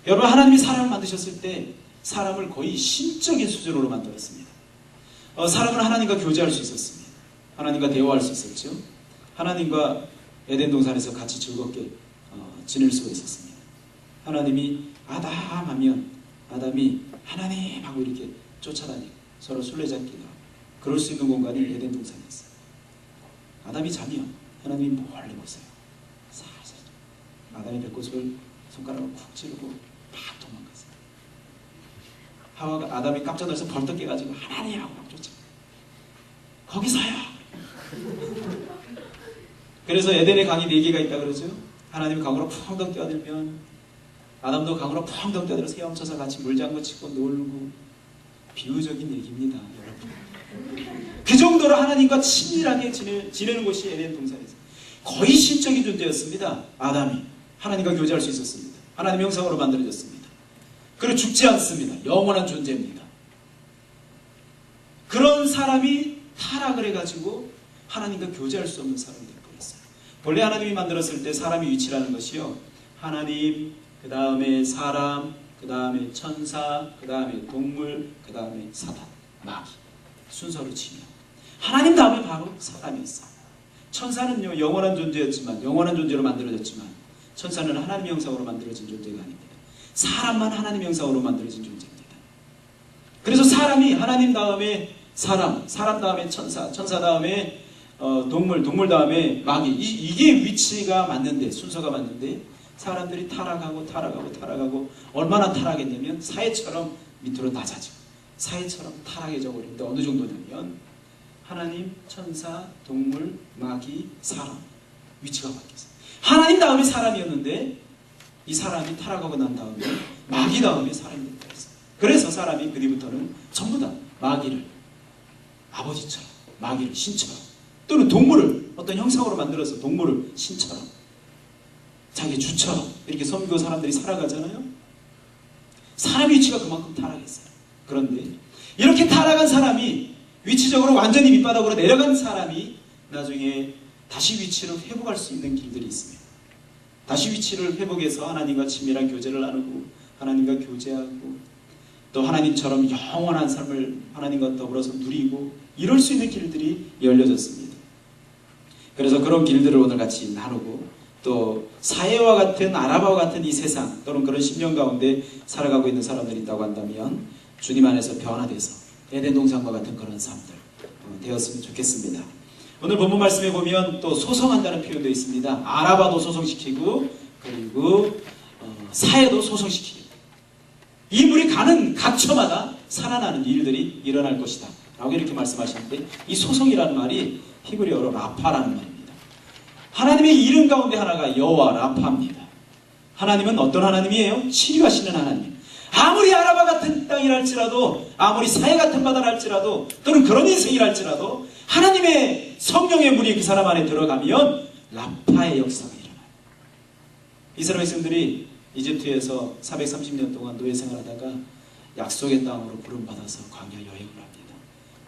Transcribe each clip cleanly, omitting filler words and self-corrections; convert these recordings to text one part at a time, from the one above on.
여러분, 하나님이 사람을 만드셨을 때 사람을 거의 신적인 수준으로 만들었습니다. 사람은 하나님과 교제할 수 있었습니다. 하나님과 대화할 수 있었죠. 하나님과 에덴 동산에서 같이 즐겁게 지낼 수가 있었습니다. 하나님이 아담 하면 아담이 하나님 하고 이렇게 쫓아다니고 서로 술래잡기도 하고 그럴 수 있는 공간이 에덴 동산이었어요. 아담이 자면 하나님이 멀리 보세요. 살살 아담의 배꼽을 손가락으로 쿡 찌르고 막 도망갔어요. 하와가 아담이 깜짝 놀라서 벌떡 깨가지고 하나님 하고 막 쫓아. 거기서요. 그래서 에덴의 강이 4개가 있다 그러죠. 하나님이 강으로 펑덩 뛰어들면 아담도 강으로 펑덩 뛰어들어서 헤엄쳐서 같이 물장구 치고 놀고, 비유적인 얘기입니다, 여러분. 그 정도로 하나님과 친밀하게 지내는 곳이 에덴 동산에서 거의 신적인 존재였습니다. 아담이 하나님과 교제할 수 있었습니다. 하나님 형상으로 만들어졌습니다. 그리고 죽지 않습니다. 영원한 존재입니다. 그런 사람이 타락을 해가지고 하나님과 교제할 수 없는 사람이 되어버렸어요. 본래 하나님이 만들었을 때 사람의 위치라는 것이요, 하나님, 그 다음에 사람, 그 다음에 천사, 그 다음에 동물, 그 다음에 사단, 마귀, 순서로 치면 하나님 다음에 바로 사람이었어요. 천사는요, 영원한 존재였지만, 영원한 존재로 만들어졌지만, 천사는 하나님 형상으로 만들어진 존재가 아닙니다. 사람만 하나님 형상으로 만들어진 존재입니다. 그래서 사람이 하나님 다음에 사람, 사람 다음에 천사, 천사 다음에 동물, 동물 다음에 마귀, 이게 위치가 맞는데, 순서가 맞는데, 사람들이 타락하고 얼마나 타락했냐면 사해처럼 밑으로 낮아지고 사해처럼 타락해져 버리는데, 어느 정도냐면 하나님, 천사, 동물, 마귀, 사람 위치가 바뀌었어요. 하나님 다음에 사람이었는데 이 사람이 타락하고 난 다음에 마귀 다음에 사람이 됐다 했어요. 그래서 사람이 그 뒤부터는 전부 다 마귀를 아버지처럼, 마귀를 신처럼, 또는 동물을 어떤 형상으로 만들어서 동물을 신처럼, 자기 주처럼 이렇게 섬기고 사람들이 살아가잖아요. 사람의 위치가 그만큼 타락했어요. 그런데 이렇게 타락한 사람이 위치적으로 완전히 밑바닥으로 내려간 사람이 나중에 다시 위치를 회복할 수 있는 길들이 있습니다. 다시 위치를 회복해서 하나님과 친밀한 교제를 나누고 하나님과 교제하고 또 하나님처럼 영원한 삶을 하나님과 더불어서 누리고 이럴 수 있는 길들이 열려졌습니다. 그래서 그런 길들을 오늘 같이 나누고, 또 사해와 같은, 아라바와 같은 이 세상 또는 그런 심령 가운데 살아가고 있는 사람들이 있다고 한다면 주님 안에서 변화돼서 에덴 동산과 같은 그런 삶들 되었으면 좋겠습니다. 오늘 본문 말씀에 보면 또 소송한다는 표현도 있습니다. 아라바도 소송시키고 그리고 사해도 소송시키고, 이 물이 가는 각처마다 살아나는 일들이 일어날 것이다 라고 이렇게 말씀하시는데, 이 소송이라는 말이 히브리어로 라파라는 말입니다. 하나님의 이름 가운데 하나가 여호와 라파입니다. 하나님은 어떤 하나님이에요? 치유하시는 하나님. 아무리 아라바 같은 땅이랄지라도, 아무리 사해 같은 바다랄지라도, 또는 그런 인생이랄지라도 하나님의 성령의 물이 그 사람 안에 들어가면 라파의 역사가 일어나요. 이스라엘 백성들이 이집트에서 430년 동안 노예 생활하다가 약속의 땅으로 부름받아서 광야 여행을 합니다.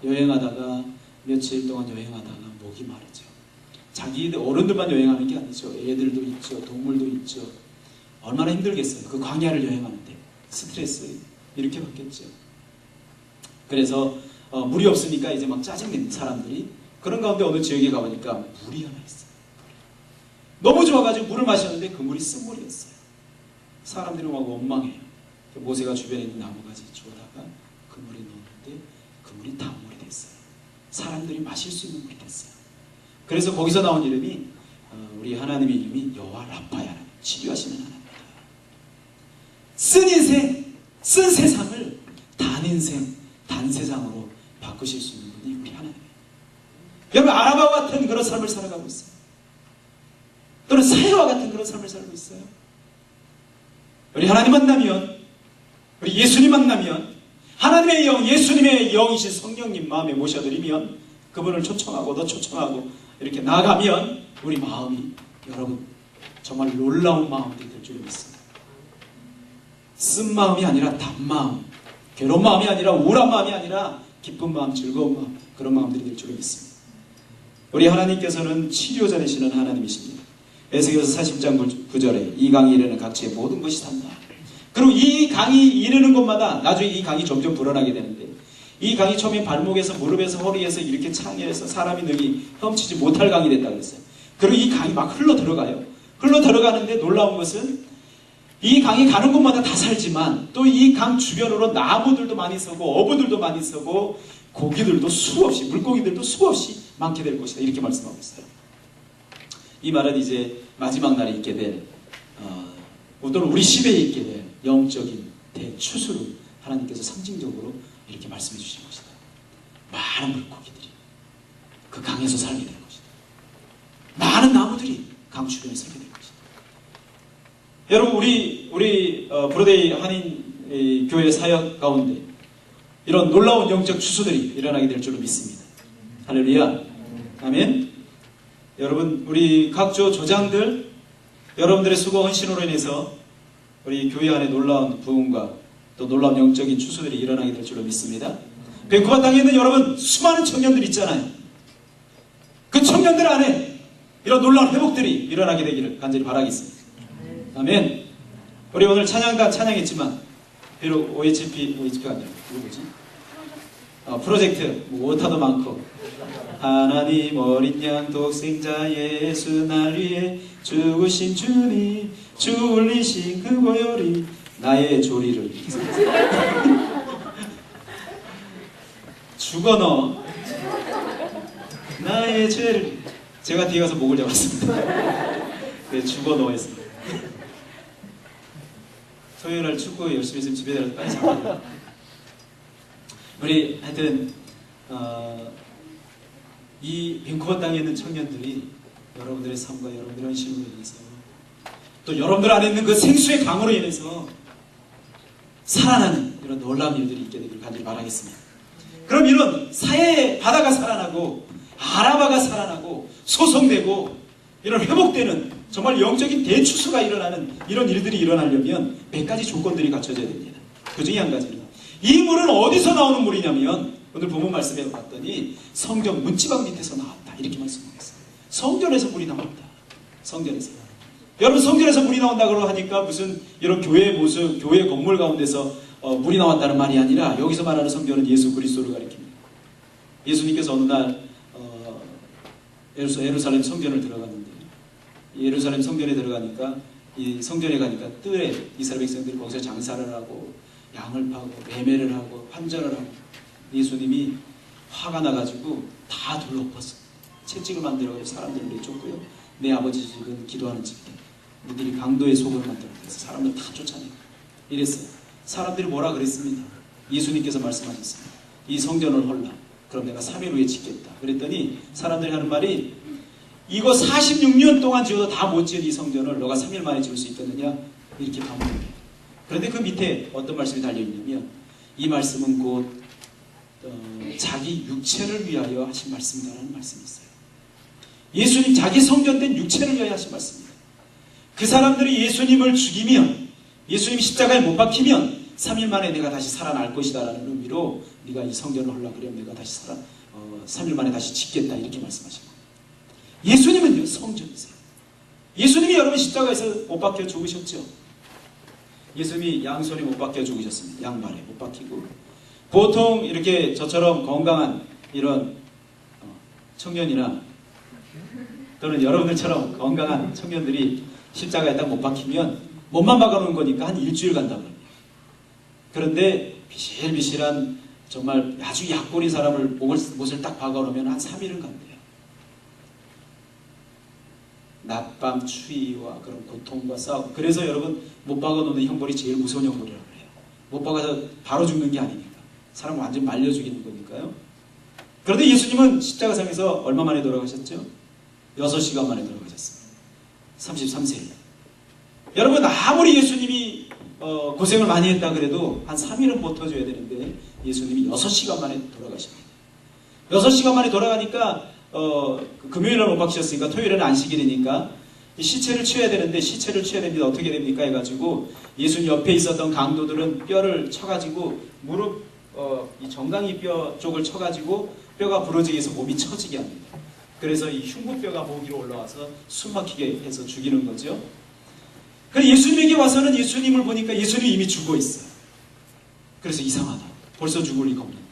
여행하다가 며칠 동안 여행하다가 목이 마르죠. 자기들 어른들만 여행하는 게 아니죠. 애들도 있죠. 동물도 있죠. 얼마나 힘들겠어요. 그 광야를 여행하는데 스트레스 이렇게 받겠죠. 그래서 물이 없으니까 이제 막 짜증내는 사람들이, 그런 가운데 어느 지역에 가보니까 물이 하나 있어요. 너무 좋아가지고 물을 마셨는데 그 물이 쓴물이었어요. 사람들이 막 원망해요. 모세가 주변에 있는 나무가지 주워다가 그 물에 넣었는데 그 물이 단물이 됐어요. 사람들이 마실 수 있는 물이 됐어요. 그래서 거기서 나온 이름이 우리 하나님의 이름이 여호와 라파야, 치료하시는 하나님이다. 쓴 인생, 쓴 세상을 단 인생, 단 세상으로 바꾸실 수 있는 분이 우리 하나님이에요. 여러분, 아라바와 같은 그런 삶을 살아가고 있어요. 또는 사해와 같은 그런 삶을 살고 있어요. 우리 하나님 만나면, 우리 예수님 만나면, 하나님의 영, 예수님의 영이신 성령님 마음에 모셔드리면, 그분을 초청하고 또 초청하고 이렇게 나가면 우리 마음이, 여러분, 정말 놀라운 마음들이 될 줄 믿습니다. 쓴 마음이 아니라 단 마음, 괴로운 마음이 아니라 우울한 마음이 아니라 기쁜 마음, 즐거운 마음, 그런 마음들이 될 줄 믿습니다. 우리 하나님께서는 치료자 되시는 하나님이십니다. 에스겔서 40장 9절에 이 강에 이르는 각지의 모든 것이 산다. 그리고 이 강이 이르는 곳마다 나중에 이 강이 점점 불어나게 되는데, 이 강이 처음에 발목에서 무릎에서 허리에서 이렇게 창해서 사람이 능히 헤엄치지 못할 강이 됐다 그랬어요. 그리고 이 강이 막 흘러 들어가요. 흘러 들어가는데 놀라운 것은 이 강이 가는 곳마다 다 살지만 또 이 강 주변으로 나무들도 많이 서고 어부들도 많이 서고 고기들도 수없이, 물고기들도 수없이 많게 될 것이다, 이렇게 말씀하고 있어요. 이 말은 이제 마지막 날에 있게 될 또는 우리 시대에 있게 될 영적인 대추수를 하나님께서 상징적으로 이렇게 말씀해 주신 것이다. 많은 물고기들이 그 강에서 살게 될 것이다. 많은 나무들이 강 주변에 살게 될 것이다. 여러분, 우리 브로데이 한인 교회 사역 가운데 이런 놀라운 영적 추수들이 일어나게 될 줄로 믿습니다. 할렐루야. 아멘. 여러분, 우리 각조 조장들, 여러분들의 수고 헌신으로 인해서 우리 교회 안에 놀라운 부흥과 또 놀라운 영적인 추수들이 일어나게 될 줄로 믿습니다. 밴쿠버 땅에 있는 여러분, 수많은 청년들 있잖아요. 그 청년들 안에 이런 놀라운 회복들이 일어나게 되기를 간절히 바라겠습니다. 아멘. 우리 오늘 찬양단 찬양했지만 비록 OHP가 아니라 이거 뭐지? 프로젝트 오타도 많고, 하나님 어린 양 독생자 예수 날 위해 죽으신 주님, 주 울리신 그 보혈이 나의 조리를 죽어 넣어 나의 죄를, 제가 뒤에 가서 목을 잡았습니다. 네, 죽어 넣어 했습니다. 토요일날 축구 열심히 했으면 집에 들어가서 빨리 자요. 우리 하여튼 이 밴쿠버 땅에 있는 청년들이 여러분들의 삶과 여러분들의 헌신으로 인해서 또 여러분들 안에 있는 그 생수의 강으로 인해서 살아나는 이런 놀라운 일들이 있게 되기를 간절히 바라겠습니다. 그럼 이런 사해의 바다가 살아나고 아라바가 살아나고 소송되고 이런 회복되는 정말 영적인 대추수가 일어나는 이런 일들이 일어나려면 몇 가지 조건들이 갖춰져야 됩니다. 그 중에 한 가지는, 이 물은 어디서 나오는 물이냐면, 오늘 본문 말씀에 봤더니 성전 문지방 밑에서 나왔다, 이렇게 말씀하셨어요. 성전에서 물이 나온다. 성전에서. 여러분, 성전에서 물이 나온다고 하니까 무슨 이런 교회의 모습, 교회 건물 가운데서 물이 나왔다는 말이 아니라, 여기서 말하는 성전은 예수 그리스도를 가리킵니다. 예수님께서 어느 날 예루살렘 성전을 들어갔는데, 예루살렘 성전에 들어가니까, 이 성전에 가니까 뜰에 이스라엘 백성들이 거기서 장사를 하고 양을 파고 매매를 하고 환전을 하고, 예수님이 화가 나가지고 다 둘러엎었어. 채찍을 만들어서 사람들을 내쫓고요. 내 아버지 집은 기도하는 집이다. 너희들이 강도의 속을 만들어서 사람들 다 쫓아내고 이랬어요. 사람들이 뭐라 그랬습니다. 예수님께서 말씀하셨습니다. 이 성전을 헐라. 그럼 내가 3일 후에 짓겠다. 그랬더니 사람들이 하는 말이, 이거 46년 동안 지어도 다 못 지은 이 성전을 너가 3일 만에 지을 수 있겠느냐? 이렇게 반문해요. 그런데 그 밑에 어떤 말씀이 달려있냐면, 이 말씀은 곧 자기 육체를 위하여 하신 말씀이라는 말씀이 있어요. 예수님 자기 성전된 육체를 위하여 하신 말씀입니다. 그 사람들이 예수님을 죽이면, 예수님 십자가에 못 박히면 3일 만에 내가 다시 살아날 것이다 라는 의미로, 네가 이 성전을 헐라 그러면 내가 다시 3일 만에 다시 짓겠다, 이렇게 말씀하신 거예요. 예수님은요, 성전이세요. 예수님이 여러분 십자가에서 못 박혀 죽으셨죠. 예수님이 양손에 못 박혀 죽으셨습니다. 양발에 못 박히고. 보통 이렇게 저처럼 건강한 이런 청년이나 또는 여러분들처럼 건강한 청년들이 십자가에 딱 못 박히면 몸만 박아놓은 거니까 한 일주일 간다고 합니다. 그런데 비실비실한 정말 아주 약골인 사람을 못을 딱 박아놓으면 한 3일은 간대요. 낮밤 추위와 그런 고통과 싸움. 그래서 여러분, 못 박아놓는 형벌이 제일 무서운 형벌이라고 해요. 못 박아서 바로 죽는 게 아니니까. 사람 완전 말려 죽이는 거니까요. 그런데 예수님은 십자가상에서 얼마 만에 돌아가셨죠? 6시간 만에 돌아가셨습니다. 33세. 여러분, 아무리 예수님이 고생을 많이 했다 그래도 한 3일은 버텨줘야 되는데, 예수님이 6시간 만에 돌아가십니다. 6시간 만에 돌아가니까 금요일날 못 박히셨으니까 토요일에는 안식이 되니까 시체를 취해야 되는데, 시체를 취해야 됩니다. 어떻게 됩니까? 해가지고 예수님 옆에 있었던 강도들은 뼈를 쳐가지고 무릎 이 정강이 뼈 쪽을 쳐가지고 뼈가 부러지게 해서 몸이 처지게 합니다. 그래서 이 흉부뼈가 목 위로 올라와서 숨 막히게 해서 죽이는 거죠. 그래서 예수님에게 와서는 예수님을 보니까 예수님이 이미 죽어 있어요. 그래서 이상하다. 벌써 죽을 리가 없는.